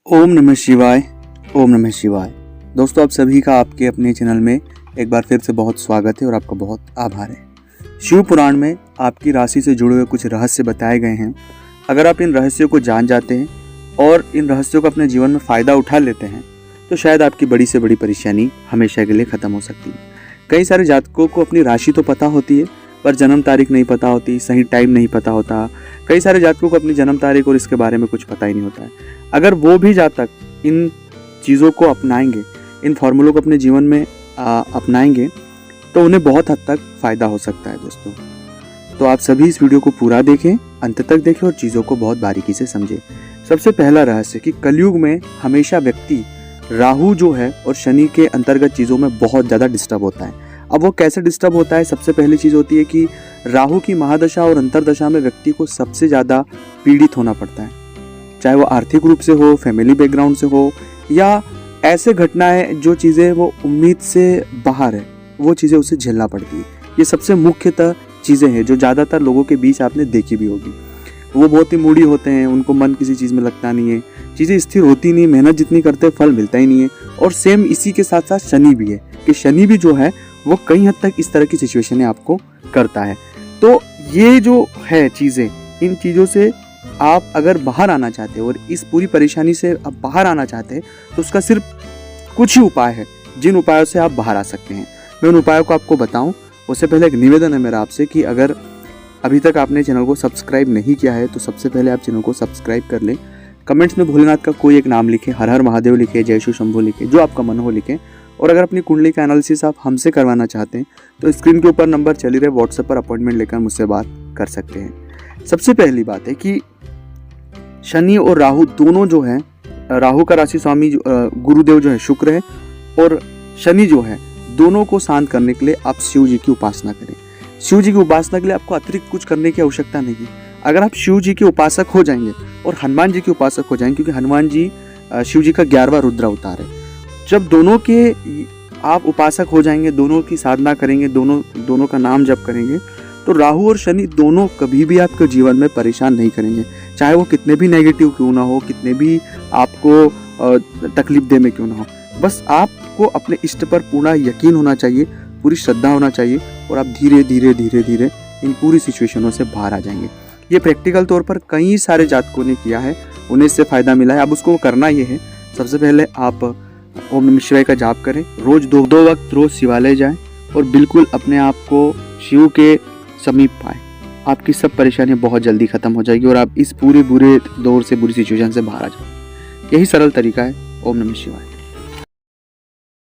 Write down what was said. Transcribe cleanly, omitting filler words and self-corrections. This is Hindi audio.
ओम नमः शिवाय। ओम नमः शिवाय। दोस्तों, आप सभी का आपके अपने चैनल में एक बार फिर से बहुत स्वागत है और आपका बहुत आभार है। शिव पुराण में आपकी राशि से जुड़े हुए कुछ रहस्य बताए गए हैं। अगर आप इन रहस्यों को जान जाते हैं और इन रहस्यों का अपने जीवन में फ़ायदा उठा लेते हैं तो शायद आपकी बड़ी से बड़ी परेशानी हमेशा के लिए ख़त्म हो सकती है। कई सारे जातकों को अपनी राशि तो पता होती है पर जन्म तारीख नहीं पता होती, सही टाइम नहीं पता होता। कई सारे जातकों को अपनी जन्म तारीख और इसके बारे में कुछ पता ही नहीं होता है। अगर वो भी जातक इन चीज़ों को अपनाएंगे, इन फॉर्मूलों को अपने जीवन में अपनाएंगे तो उन्हें बहुत हद तक फ़ायदा हो सकता है। दोस्तों, तो आप सभी इस वीडियो को पूरा देखें, अंत तक देखें और चीज़ों को बहुत बारीकी से समझें। सबसे पहला रहस्य कि कलयुग में हमेशा व्यक्ति राहु जो है और शनि के अंतर्गत चीज़ों में बहुत ज़्यादा डिस्टर्ब होता है। अब वो कैसे डिस्टर्ब होता है? सबसे पहली चीज़ होती है कि राहु की महादशा और अंतरदशा में व्यक्ति को सबसे ज़्यादा पीड़ित होना पड़ता है, चाहे वो आर्थिक रूप से हो, फैमिली बैकग्राउंड से हो, या ऐसे घटनाएं जो चीज़ें वो उम्मीद से बाहर है, वो चीज़ें उसे झेलना पड़ती है। ये सबसे मुख्यतः चीज़ें हैं जो ज़्यादातर लोगों के बीच आपने देखी भी होगी। वो बहुत ही मूडी होते हैं, उनको मन किसी चीज़ में लगता नहीं है, चीज़ें स्थिर होती नहीं, मेहनत जितनी करते हैं फल मिलता ही नहीं है। और सेम इसी के साथ साथ शनि भी है कि शनि भी जो है वो कई हद तक इस तरह की सिचुएशनें आपको करता है। तो ये जो है चीज़ें, इन चीज़ों से आप अगर बाहर आना चाहते हैं और इस पूरी परेशानी से आप बाहर आना चाहते हैं तो उसका सिर्फ कुछ ही उपाय है जिन उपायों से आप बाहर आ सकते हैं। मैं उन उपायों को आपको बताऊं उससे पहले एक निवेदन है मेरा आपसे कि अगर अभी तक आपने चैनल को सब्सक्राइब नहीं किया है तो सबसे पहले आप चैनल को सब्सक्राइब कर लें। कमेंट्स में भोलेनाथ का कोई एक नाम लिखें, हर हर महादेव लिखें, जय शिव शंभू लिखें, जो आपका मन हो लिखें। और अगर अपनी कुंडली का एनालिसिस आप हमसे करवाना चाहते हैं तो स्क्रीन के ऊपर नंबर चल ही रहे, व्हाट्सएप पर अपॉइंटमेंट लेकर मुझसे बात कर सकते हैं। सबसे पहली बात है कि शनि और राहु दोनों जो है, राहु का राशि स्वामी गुरुदेव जो है शुक्र है और शनि जो है, दोनों को शांत करने के लिए आप शिव जी की उपासना करें। शिव जी की उपासना के लिए आपको अतिरिक्त कुछ करने की आवश्यकता नहीं है। अगर आप शिव जी के उपासक हो जाएंगे और हनुमान जी के उपासक हो जाएंगे, क्योंकि हनुमान जी शिव जी का 11वां रुद्र अवतार है, जब दोनों के आप उपासक हो जाएंगे, दोनों की साधना करेंगे, दोनों का नाम जप करेंगे, तो राहु और शनि दोनों कभी भी आपके जीवन में परेशान नहीं करेंगे। चाहे वो कितने भी नेगेटिव क्यों ना हो, कितने भी आपको तकलीफ दे में क्यों ना हो, बस आपको अपने इष्ट पर पूर्ण यकीन होना चाहिए, पूरी श्रद्धा होना चाहिए और आप धीरे धीरे धीरे धीरे इन पूरी सिचुएशनों से बाहर आ जाएंगे। ये प्रैक्टिकल तौर पर कई सारे जातकों ने किया है, उन्हें इससे फ़ायदा मिला है। अब उसको करना ये है, सबसे पहले आप ओम नमः शिवाय का जाप करें, रोज दो वक्त रोज शिवालय जाएं और बिल्कुल अपने आप को शिव के समीप पाएं। आपकी सब परेशानियां बहुत जल्दी खत्म हो जाएगी और आप इस पूरे बुरे दौर से, बुरी सिचुएशन से बाहर आ जाएंगे। यही सरल तरीका है। ओम नमः शिवाय।